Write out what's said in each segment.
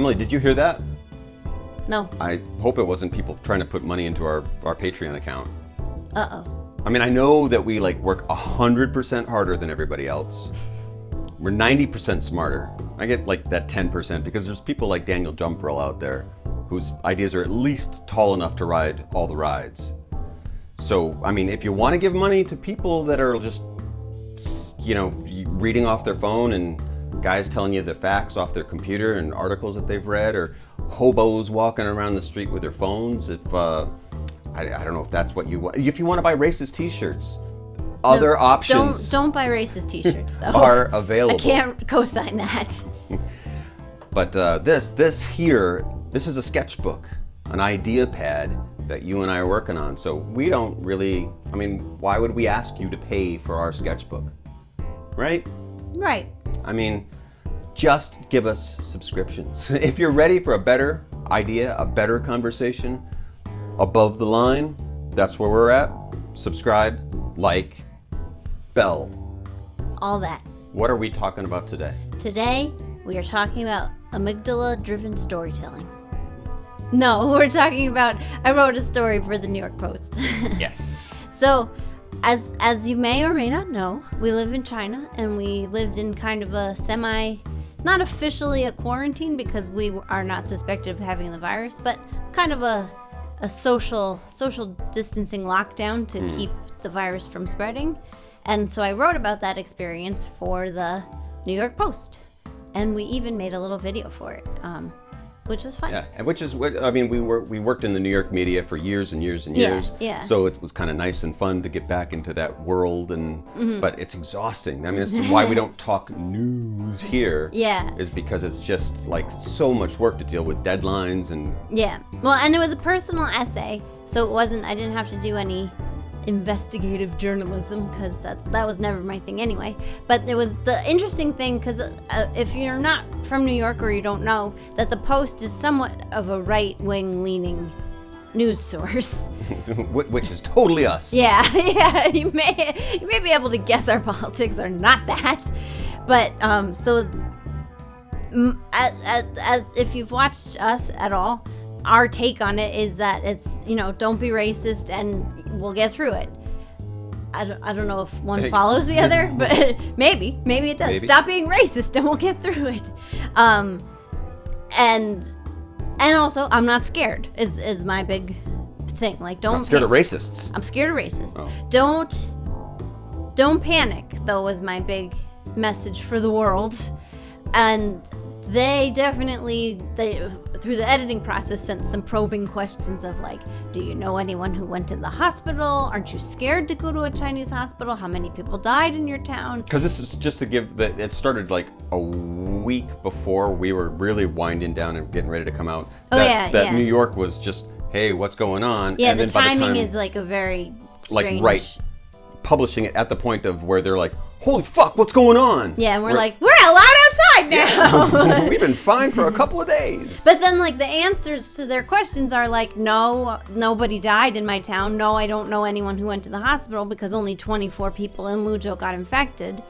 Emily, did you hear that? No. I hope it wasn't people trying to put money into our Patreon account. Uh-oh. I mean, I know that we like work 100% harder than everybody else. We're 90% smarter. I get like that 10% because there's people like Daniel Jumperell out there whose ideas are at least tall enough to ride all the rides. So, I mean, if you want to give money to people that are just, you know, reading off their phone and guys telling you the facts off their computer and articles that they've read, or hobos walking around the street with their phones, if I don't know if that's what you want. If you want to buy racist t-shirts, other options don't buy racist t-shirts though. Are available. I can't co-sign that. But this is a sketchbook, an idea pad that you and I are working on. So we don't really, I mean, why would we ask you to pay for our sketchbook? Right? Right. I mean, just give us subscriptions. If you're ready for a better idea, a better conversation, above the line, that's where we're at. Subscribe, like, bell. All that. What are we talking about today? Today, we are talking about amygdala-driven storytelling. No, we're talking about, I wrote a story for the New York Post. Yes. So, as you may or may not know, we live in China, and we lived in kind of a not officially a quarantine because we are not suspected of having the virus, but kind of a social distancing lockdown to keep the virus from spreading. And so I wrote about that experience for the New York Post, and we even made a little video for it, which was fun. Yeah, and which is what I mean. We worked in the New York media for years and years and years. Yeah. So it was kind of nice and fun to get back into that world, but it's exhausting. I mean, this is why we don't talk news here. Yeah. Is because it's just like so much work to deal with deadlines and. Yeah. Well, and it was a personal essay, so it wasn't. I didn't have to do any investigative journalism because that was never my thing anyway. But it was the interesting thing because if you're not from New York or you don't know, that the Post is somewhat of a right-wing leaning news source. Which is totally us. Yeah. You may be able to guess our politics are not that, but so if you've watched us at all, our take on it is that it's, don't be racist and we'll get through it. I don't know if one follows the other, but maybe it does. Maybe. Stop being racist and we'll get through it. And also, I'm not scared is my big thing. Like, don't. I'm scared of racists. I'm scared of racists. Oh. Don't panic, though, was my big message for the world. And they definitely, through the editing process, sent some probing questions of like, do you know anyone who went to the hospital? Aren't you scared to go to a Chinese hospital? How many people died in your town? Because this is just to give that it started like a week before we were really winding down and getting ready to come out. That New York was just, hey, what's going on? Yeah, and the then by timing the time, is like a very strange. Like, right. Publishing it at the point of where they're like, holy fuck, what's going on? Yeah, and we're like, we're allowed outside now. Yeah. We've been fine for a couple of days. But then, like, the answers to their questions are like, no, nobody died in my town. No, I don't know anyone who went to the hospital because only 24 people in Luzhou got infected.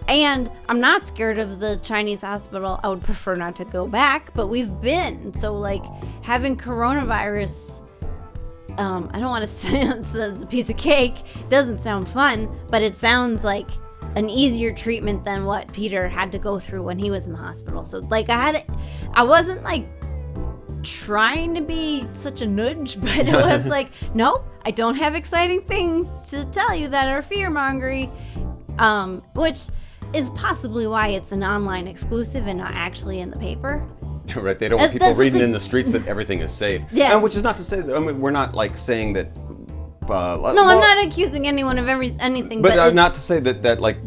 And I'm not scared of the Chinese hospital. I would prefer not to go back, but we've been. So, like, having coronavirus, I don't want to say it's a piece of cake. It doesn't sound fun, but it sounds like an easier treatment than what Peter had to go through when he was in the hospital. So, like, I wasn't, like, trying to be such a nudge, but it was like, no, I don't have exciting things to tell you that are fear-mongering, which is possibly why it's an online exclusive and not actually in the paper. Right, they don't want people reading in the streets that everything is safe. Yeah. Which is not to say that, I mean, we're not like saying that. No, I'm not accusing anyone of anything. But not to say that like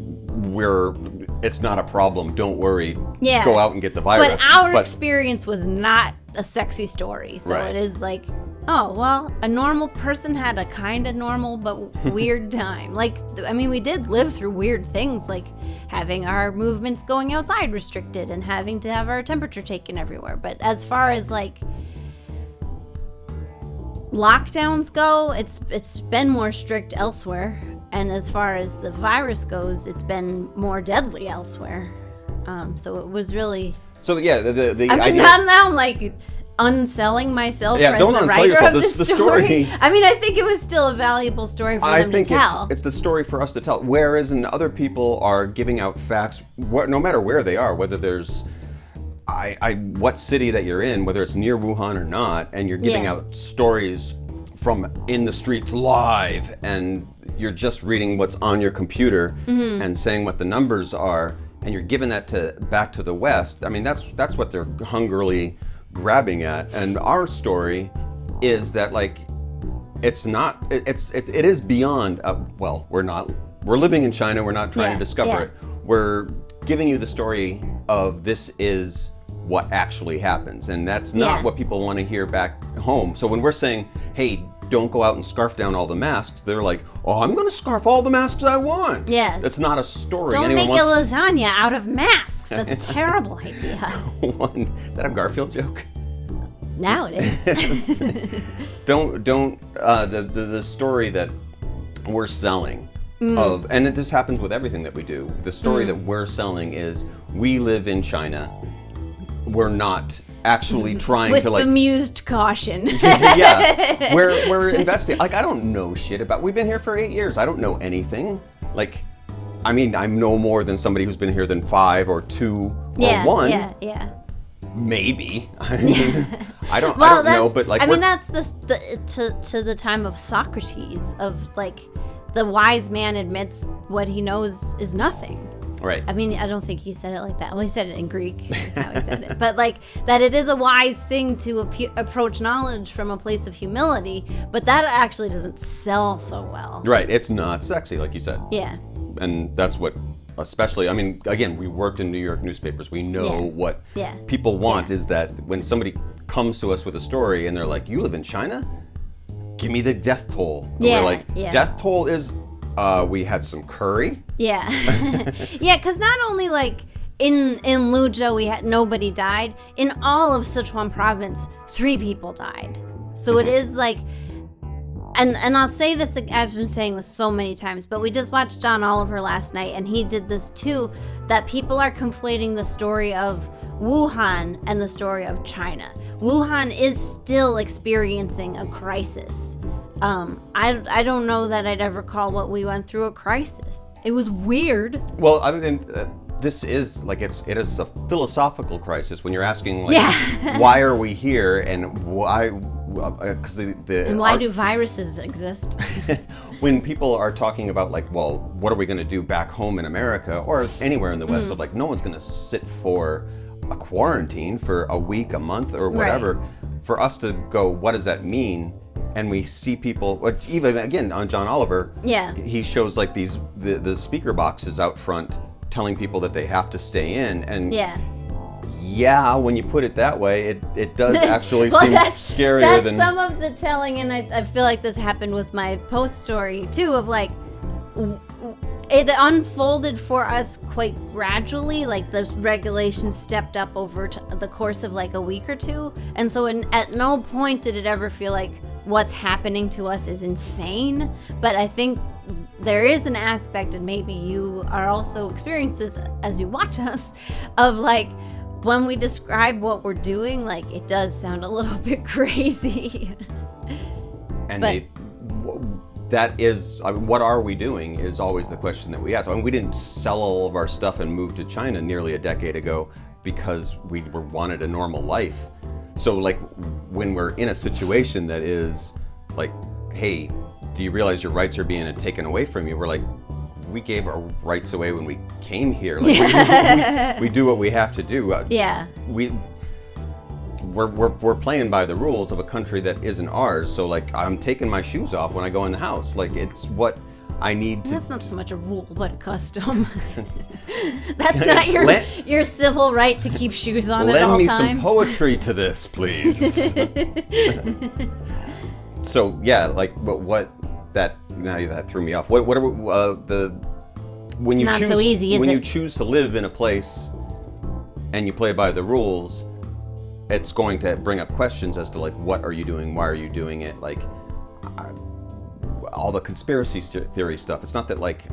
it's not a problem. Don't worry. Yeah. Go out and get the virus. But our experience was not a sexy story, so right. It is like, oh well, a normal person had a kind of normal but weird time. Like, I mean, we did live through weird things, like having our movements going outside restricted and having to have our temperature taken everywhere. But as far as like lockdowns go, it's been more strict elsewhere, and as far as the virus goes, it's been more deadly elsewhere. So it was really I mean, idea. now I'm like unselling myself Yeah, as don't the unsell writer yourself. of the story. I mean, I think it was still a valuable story for them to tell. It's the story for us to tell. Whereas other people are giving out facts, no matter where they are, whether there's what city that you're in, whether it's near Wuhan or not, and you're giving out stories from in the streets live, and you're just reading what's on your computer and saying what the numbers are, and you're giving that back to the West. I mean, that's what they're hungrily grabbing at. And our story is that, like, it is beyond. We're living in China. We're not trying to discover it. We're giving you the story of this is what actually happens, and that's not what people want to hear back home. So when we're saying, hey, don't go out and scarf down all the masks, they're like, oh, I'm going to scarf all the masks I want. Yeah. That's not a story. Don't make a lasagna out of masks. That's a terrible idea. Is that a Garfield joke? Now it is. The story that we're selling and this happens with everything that we do. The story that we're selling is we live in China. We're not actually trying with to, like, bemused caution. yeah, we're investing. Like, I don't know shit about. We've been here for 8 years. I don't know anything. Like, I mean, I know more than somebody who's been here than 5 or 2 or 1. Yeah. Maybe. I mean, I don't know, but like, I mean, that's to the time of Socrates, of like, the wise man admits what he knows is nothing. Right. I mean, I don't think he said it like that. Well, he said it in Greek. Is how he said it. But like, that it is a wise thing to approach knowledge from a place of humility. But that actually doesn't sell so well. Right. It's not sexy, like you said. Yeah. And that's what, especially, I mean, again, we worked in New York newspapers. We know what people want is that when somebody comes to us with a story and they're like, you live in China? Give me the death toll. And we're like, death toll is... we had some curry. Yeah. Yeah, because not only like in Luzhou nobody died. In all of Sichuan province, 3 people died. So it is like, and I'll say this, I've been saying this so many times, but we just watched John Oliver last night, and he did this too, that people are conflating the story of Wuhan and the story of China. Wuhan is still experiencing a crisis. I don't know that I'd ever call what we went through a crisis. It was weird. Well, I mean, this is like, it is a philosophical crisis when you're asking, like, why are we here, and why? Because and why do viruses exist? When people are talking about, like, well, what are we going to do back home in America or anywhere in the West? So, like, no one's going to sit for a quarantine for a week, a month, or whatever. Right. For us to go, what does that mean? And we see people, even again on John Oliver, he shows like the speaker boxes out front telling people that they have to stay in, and when you put it that way, it does actually seem scarier than some of the telling. And I feel like this happened with my post story too, of like, it unfolded for us quite gradually. Like, the regulations stepped up over the course of like a week or 2, and so at no point did it ever feel like what's happening to us is insane. But I think there is an aspect, and maybe you are also experiencing this as you watch us, of like, when we describe what we're doing, like, it does sound a little bit crazy. And that is, I mean, what are we doing is always the question that we ask. I mean, we didn't sell all of our stuff and move to China nearly a decade ago because we wanted a normal life. So, like, when we're in a situation that is like, hey, do you realize your rights are being taken away from you? We're like, we gave our rights away when we came here. Like, we do what we have to do. We're playing by the rules of a country that isn't ours. So, like, I'm taking my shoes off when I go in the house. Like, it's what I need to. That's not so much a rule, but a custom. That's not your civil right to keep shoes on at all times. Lend me some poetry to this, please. So yeah, like, but that threw me off. When you choose to live in a place and you play by the rules, it's going to bring up questions as to, like, what are you doing? Why are you doing it? Like, all the conspiracy theory stuff. It's not that like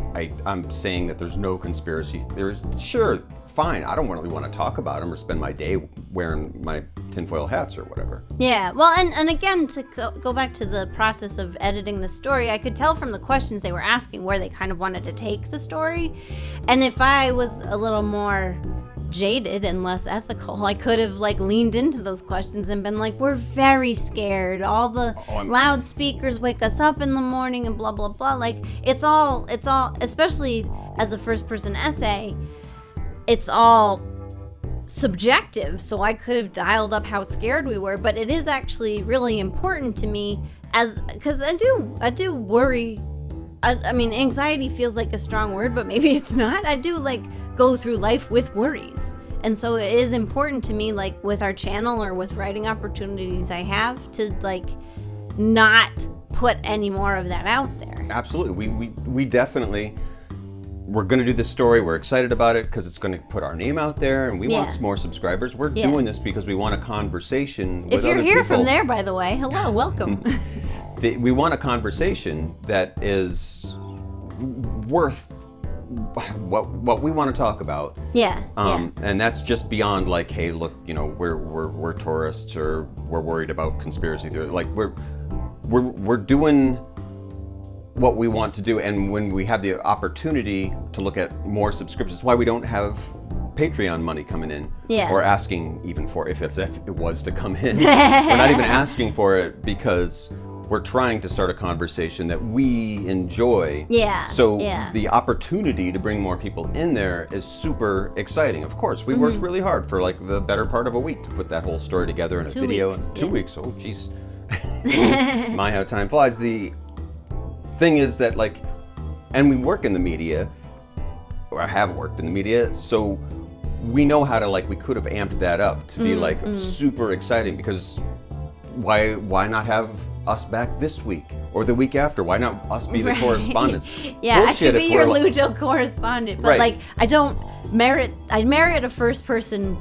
I'm saying that there's no conspiracy theories. Sure, fine. I don't really want to talk about them or spend my day wearing my tinfoil hats or whatever. Yeah, well, and again, to go back to the process of editing the story, I could tell from the questions they were asking where they kind of wanted to take the story. And if I was a little more jaded and less ethical, I could have like leaned into those questions and been like, we're very scared. All the loudspeakers wake us up in the morning and blah, blah, blah. Like, it's all, especially as a first person essay, it's all subjective, so I could have dialed up how scared we were, but it is actually really important to me because I do worry. I mean, anxiety feels like a strong word, but maybe it's not. I do like go through life with worries, and so it is important to me, like with our channel or with writing opportunities I have, to like not put any more of that out there. Absolutely. We definitely, we're going to do this story. We're excited about it because it's going to put our name out there, and we want more subscribers. We're doing this because we want a conversation with other people. If you're here from there, by the way, hello, welcome. We want a conversation that is worth what we want to talk about. And that's just beyond like, hey, look, you know, we're tourists, or we're worried about conspiracy theory. Like we're doing what we want to do, and when we have the opportunity to look at more subscriptions, why we don't have Patreon money coming in, or asking even for if it was to come in. We're not even asking for it because we're trying to start a conversation that we enjoy. So the opportunity to bring more people in there is super exciting. Of course, we worked really hard for like the better part of a week to put that whole story together in a video. 2 weeks. Oh, jeez. My, how time flies. The thing is that like, and we work in the media, or I have worked in the media, so we know how to like, we could have amped that up to be like super exciting, because why not have us back this week or the week after? Why not us be the correspondents? I could be your Lujo correspondent, but like I merit a first person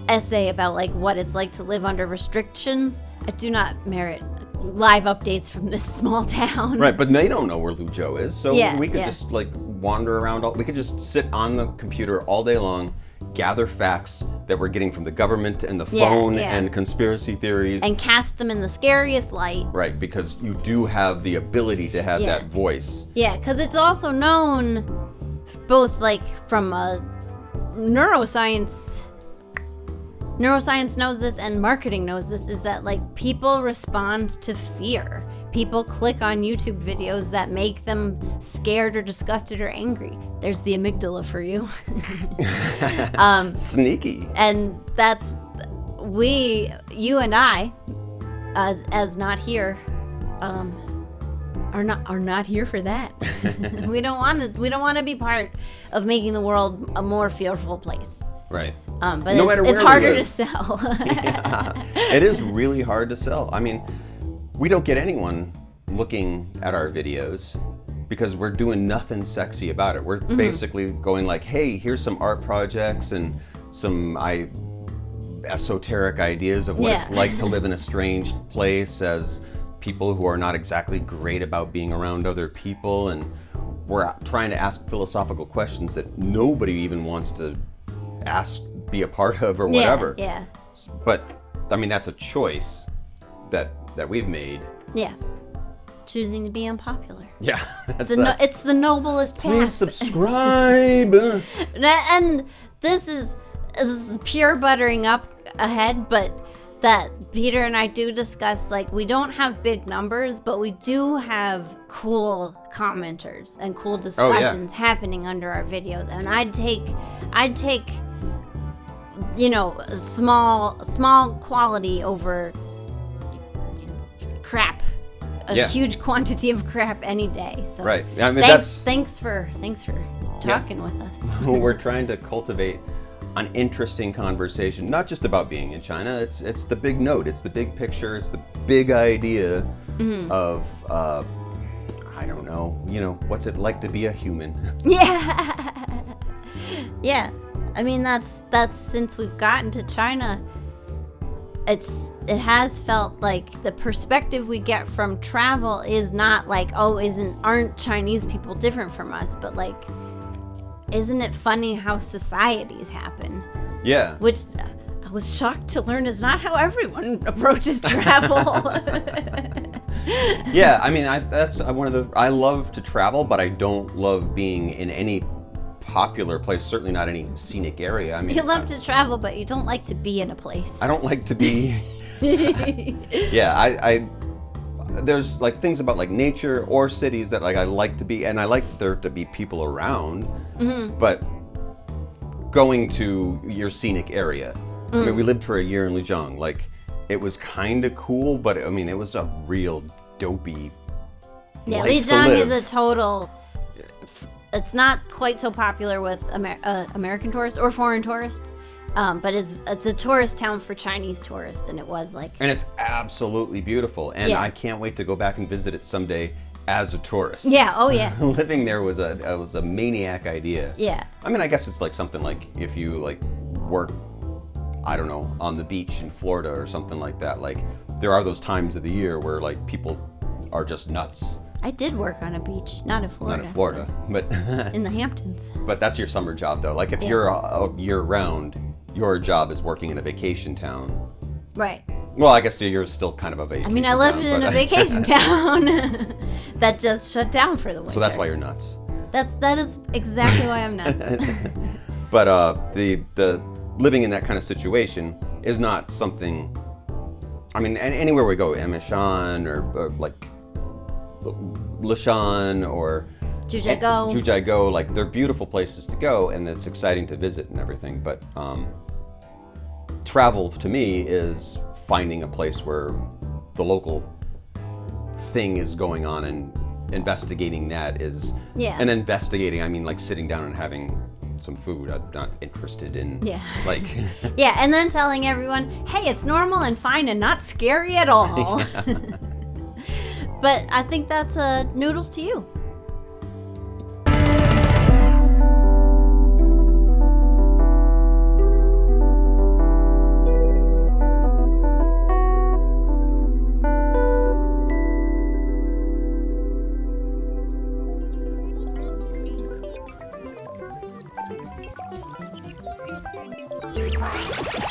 essay about like what it's like to live under restrictions. I do not merit live updates from this small town. Right, but they don't know where Lujo is, so we could just like wander around. We could just sit on the computer all day long, gather facts that we're getting from the government and the phone and conspiracy theories, and cast them in the scariest light. Right, because you do have the ability to have that voice. Yeah, because it's also known, both like from a neuroscience knows this and marketing knows this, is that like people respond to fear. People click on YouTube videos that make them scared or disgusted or angry. There's the amygdala for you. Sneaky. And that's, you and I, as not here, are not here for that. We don't want to be part of making the world a more fearful place. Right. But it's harder to sell. It is really hard to sell. I mean, we don't get anyone looking at our videos because we're doing nothing sexy about it. We're basically going like, hey, here's some art projects and some esoteric ideas of what it's like to live in a strange place as people who are not exactly great about being around other people. And we're trying to ask philosophical questions that nobody even wants to be a part of or whatever. But I mean, that's a choice that we've made. Choosing to be unpopular. It's the noblest path. Please subscribe. And this is pure buttering up ahead, but that Peter and I do discuss, like, we don't have big numbers, but we do have cool commenters and cool discussions happening under our videos. And I'd take you know, small quality over crap, a huge quantity of crap any day. So right. I mean, thanks for talking with us. We're trying to cultivate an interesting conversation, not just about being in China. It's the big note. It's the big picture. It's the big idea of I don't know. You know, what's it like to be a human? Yeah. I mean, that's since we've gotten to China, it's it has felt like the perspective we get from travel is not like, oh, aren't Chinese people different from us, but like, isn't it funny how societies happen? Yeah. Which I was shocked to learn is not how everyone approaches travel. Yeah, I mean, that's one of the. I love to travel, but I don't love being in any popular place. Certainly not any scenic area. I mean, You love to travel, but you don't like to be in a place. I don't like to be. Yeah, I there's like things about like nature or cities that like I like to be, and I like there to be people around. Mm-hmm. But going to your scenic area. I mean, we lived for a year in Lijiang. Like, it was kind of cool, but I mean, it was a real dopey. Yeah, life to Lijiang live. is a total. It's not quite so popular with American tourists or foreign tourists, but it's a tourist town for Chinese tourists, and it was like. And it's absolutely beautiful, and Yeah. I can't wait to go back and visit it someday as a tourist. Yeah. Oh yeah. Living there was a maniac idea. Yeah. I mean, I guess it's like something like if you like work, I don't know, on the beach in Florida or something like that. Like, there are those times of the year where like people are just nuts. I did work on a beach, not in Florida. Not in Florida, but In the Hamptons. but that's your summer job though. Like if Yeah. you're year round, your job is working in a vacation town. Right. Well, I guess you're still kind of a vacation. I mean, I lived town, in but- a vacation town that just shut down for the winter. So that's why you're nuts. That is exactly why I'm nuts. But the living in that kind of situation is not something. I mean, anywhere we go, Emilykhulme or like Lishan or Jiuzhaigou. like they're beautiful places to go, and it's exciting to visit and everything. But travel to me is finding a place where the local thing is going on and investigating that is. Yeah. And investigating, I mean, like sitting down and having some food. I'm not interested in. Yeah. Like. Yeah, and then telling everyone, hey, it's normal and fine and not scary at all. But I think that's noodles to you.